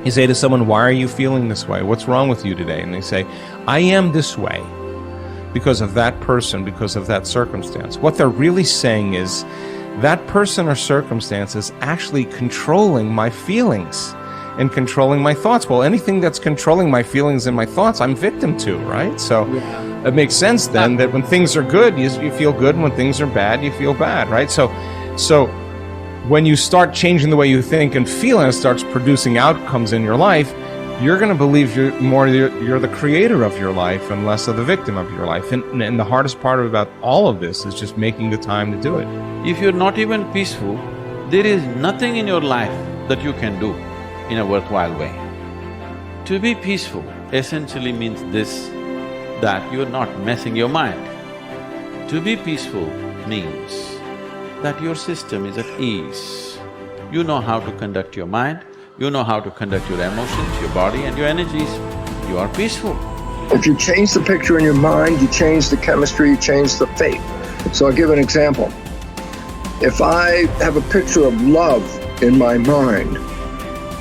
You say to someone, why are you feeling this way? What's wrong with you today? And they say, I am this way because of that person, because of that circumstance. What they're really saying is, that person or circumstance is actually controlling my feelings and controlling my thoughts. Well, anything that's controlling my feelings and my thoughts, I'm victim to, right? So it makes sense then that when things are good, you feel good, and when things are bad, you feel bad, right? So when you start changing the way you think and feel, and it starts producing outcomes in your life, you're going to believe you're the creator of your life and less of the victim of your life. And the hardest part about all of this is just making the time to do it. If you're not even peaceful, there is nothing in your life that you can do in a worthwhile way. To be peaceful essentially means this, that you're not messing your mind. To be peaceful means that your system is at ease. You know how to conduct your mind, you know how to conduct your emotions, your body and your energies. You are peaceful. If you change the picture in your mind, you change the chemistry, you change the fate. So I'll give an example. If I have a picture of love in my mind,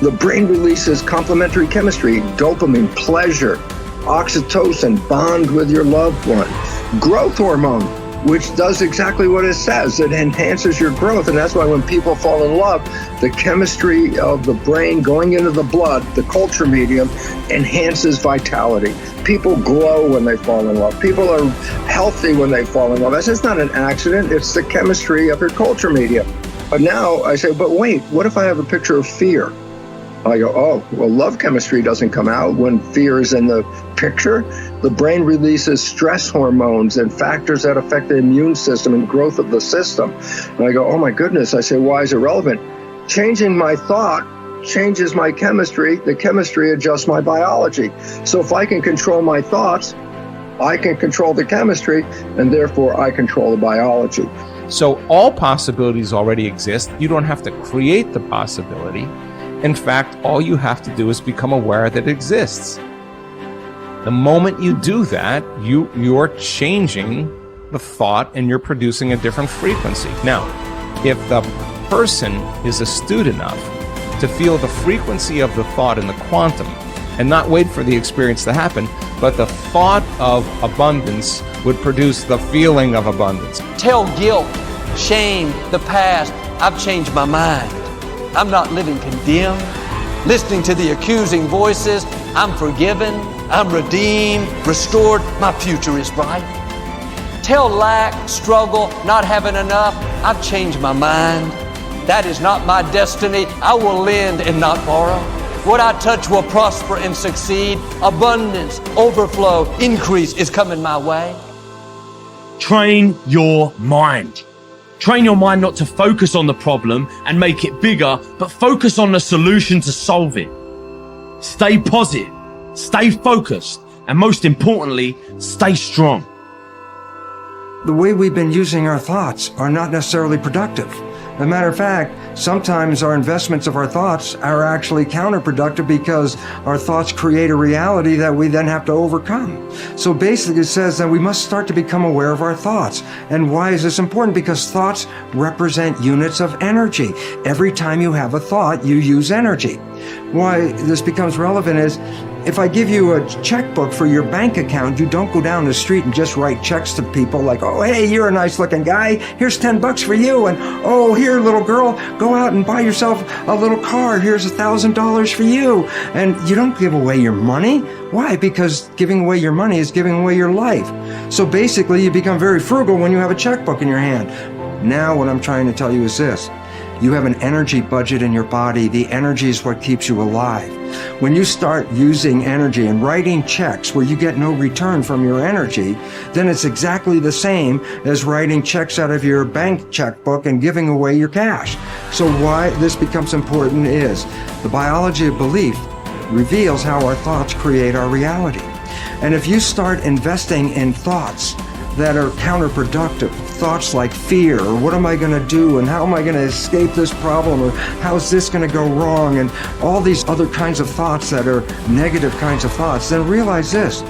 the brain releases complementary chemistry, dopamine, pleasure, oxytocin, bond with your loved one, growth hormone, which does exactly what it says. It enhances your growth, and that's why when people fall in love, the chemistry of the brain going into the blood, the culture medium, enhances vitality. People glow when they fall in love. People are healthy when they fall in love. That's just not an accident, it's the chemistry of your culture medium. But now I say, but wait, what if I have a picture of fear? I go, oh, well, love chemistry doesn't come out when fear is in the picture. The brain releases stress hormones and factors that affect the immune system and growth of the system. And I go, oh my goodness. I say, why is it relevant? Changing my thought changes my chemistry. The chemistry adjusts my biology. So if I can control my thoughts, I can control the chemistry, and therefore I control the biology. So all possibilities already exist. You don't have to create the possibility. In fact, all you have to do is become aware that it exists. The moment you do that, you're changing the thought and you're producing a different frequency. Now, if the person is astute enough to feel the frequency of the thought in the quantum and not wait for the experience to happen, but the thought of abundance would produce the feeling of abundance. Tell guilt, shame, the past, I've changed my mind. I'm not living condemned. Listening to the accusing voices, I'm forgiven, I'm redeemed, restored, my future is bright. Tell lack, struggle, not having enough, I've changed my mind. That is not my destiny. I will lend and not borrow. What I touch will prosper and succeed. Abundance, overflow, increase is coming my way. Train your mind. Train your mind not to focus on the problem and make it bigger, but focus on the solution to solve it. Stay positive, stay focused, and most importantly, stay strong. The way we've been using our thoughts are not necessarily productive. As a matter of fact, sometimes our investments of our thoughts are actually counterproductive because our thoughts create a reality that we then have to overcome. So basically it says that we must start to become aware of our thoughts. And why is this important? Because thoughts represent units of energy. Every time you have a thought, you use energy. Why this becomes relevant is, if I give you a checkbook for your bank account, you don't go down the street and just write checks to people like, oh, hey, you're a nice looking guy, here's 10 bucks for you, and oh, here, little girl, go out and buy yourself a little car, here's $1,000 for you. And you don't give away your money. Why? Because giving away your money is giving away your life. So basically, you become very frugal when you have a checkbook in your hand. Now what I'm trying to tell you is this. You have an energy budget in your body. The energy is what keeps you alive. When you start using energy and writing checks where you get no return from your energy, then it's exactly the same as writing checks out of your bank checkbook and giving away your cash. So why this becomes important is the biology of belief reveals how our thoughts create our reality. And if you start investing in thoughts that are counterproductive, thoughts like fear, or what am I going to do, and how am I going to escape this problem, or how's this going to go wrong, and all these other kinds of thoughts that are negative kinds of thoughts, then realize this.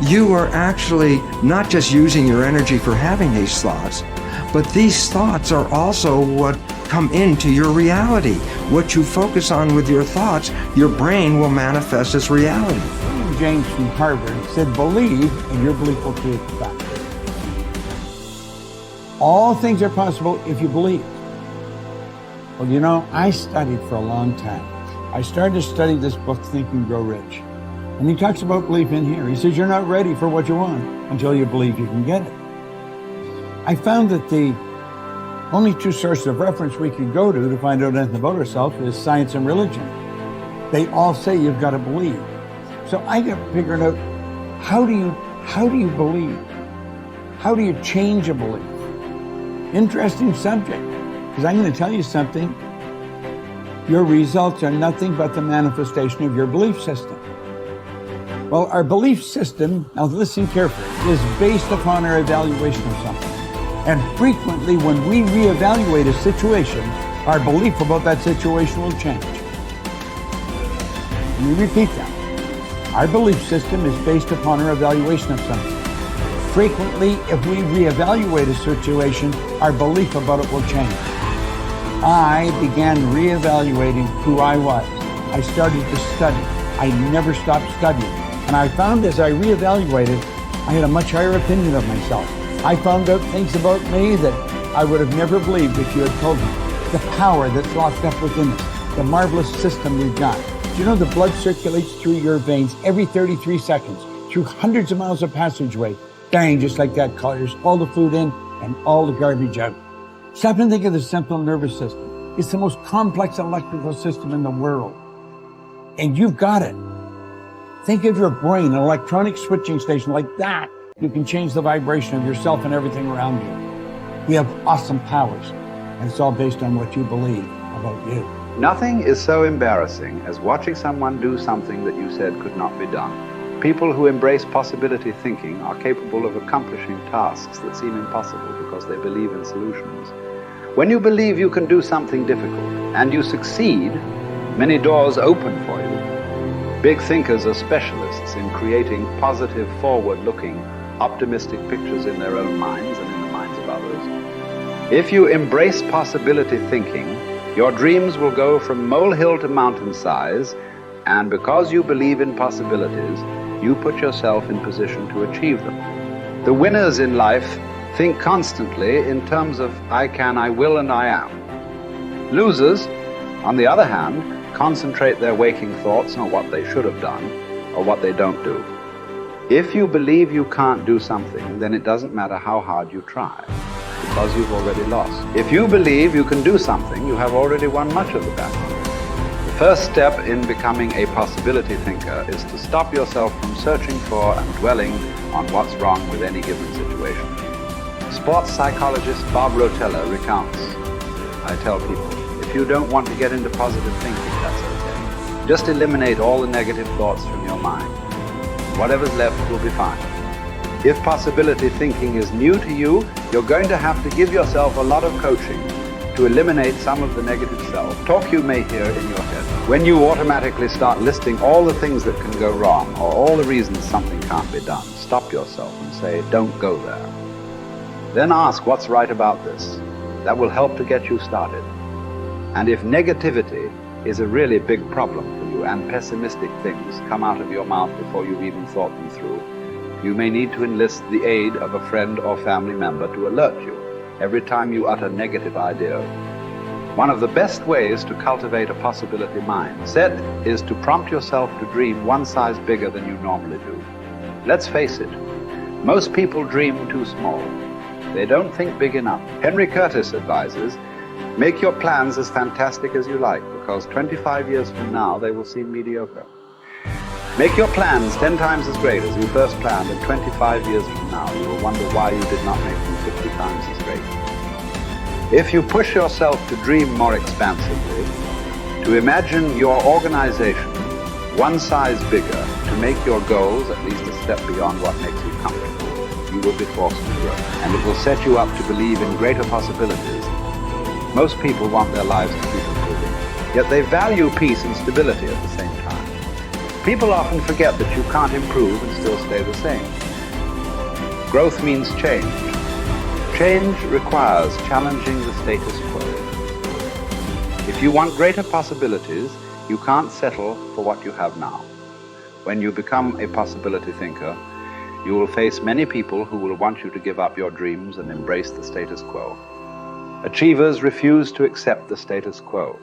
You are actually not just using your energy for having these thoughts, but these thoughts are also what come into your reality. What you focus on with your thoughts, your brain will manifest as reality. William James from Harvard said, believe and your belief will create the fact. All things are possible if you believe. Well, you know, I studied for a long time. I started to study this book, Think and Grow Rich. And he talks about belief in here. He says you're not ready for what you want until you believe you can get it. I found that the only two sources of reference we could go to find out anything about ourselves is science and religion. They all say you've got to believe. So I got figured out, how do you believe? How do you change a belief? Interesting subject, because I'm going to tell you something. Your results are nothing but the manifestation of your belief system. Well, our belief system, now listen carefully, is based upon our evaluation of something. And frequently, when we reevaluate a situation, our belief about that situation will change. Let me repeat that. Our belief system is based upon our evaluation of something. Frequently, if we reevaluate a situation, our belief about it will change. I began reevaluating who I was. I started to study. I never stopped studying. And I found as I reevaluated, I had a much higher opinion of myself. I found out things about me that I would have never believed if you had told me. The power that's locked up within us, the marvelous system we've got. Do you know the blood circulates through your veins every 33 seconds, through hundreds of miles of passageway? Bang, just like that, clears all the food in and all the garbage out. Stop and think of the central nervous system. It's the most complex electrical system in the world. And you've got it. Think of your brain, an electronic switching station like that. You can change the vibration of yourself and everything around you. You have awesome powers, and it's all based on what you believe about you. Nothing is so embarrassing as watching someone do something that you said could not be done. People who embrace possibility thinking are capable of accomplishing tasks that seem impossible because they believe in solutions. When you believe you can do something difficult and you succeed, many doors open for you. Big thinkers are specialists in creating positive, forward-looking, optimistic pictures in their own minds and in the minds of others. If you embrace possibility thinking, your dreams will go from molehill to mountain size, and because you believe in possibilities, you put yourself in position to achieve them. The winners in life think constantly in terms of I can, I will, and I am. Losers, on the other hand, concentrate their waking thoughts on what they should have done or what they don't do. If you believe you can't do something, then it doesn't matter how hard you try, because you've already lost. If you believe you can do something, you have already won much of the battle. The first step in becoming a possibility thinker is to stop yourself from searching for and dwelling on what's wrong with any given situation. Sports psychologist Bob Rotella recounts, I tell people, if you don't want to get into positive thinking, that's okay. Just eliminate all the negative thoughts from your mind. Whatever's left will be fine. If possibility thinking is new to you, you're going to have to give yourself a lot of coaching to eliminate some of the negative self-talk you may hear in your head. When you automatically start listing all the things that can go wrong or all the reasons something can't be done, stop yourself and say, don't go there. Then ask what's right about this. That will help to get you started. And if negativity is a really big problem for you and pessimistic things come out of your mouth before you've even thought them through, you may need to enlist the aid of a friend or family member to alert you every time you utter negative idea. One of the best ways to cultivate a possibility mindset is to prompt yourself to dream one size bigger than you normally do. Let's face it, most people dream too small. They don't think big enough. Henry Curtis advises, make your plans as fantastic as you like, because 25 years from now they will seem mediocre. Make your plans 10 times as great as you first planned, and 25 years from now you will wonder why you did not make them 50 times as great. If you push yourself to dream more expansively, to imagine your organization one size bigger, to make your goals at least a step beyond what makes you comfortable, you will be forced to grow. And it will set you up to believe in greater possibilities. Most people want their lives to keep improving, yet they value peace and stability at the same time. People often forget that you can't improve and still stay the same. Growth means change. Change requires challenging the status quo. If you want greater possibilities, you can't settle for what you have now. When you become a possibility thinker, you will face many people who will want you to give up your dreams and embrace the status quo. Achievers refuse to accept the status quo.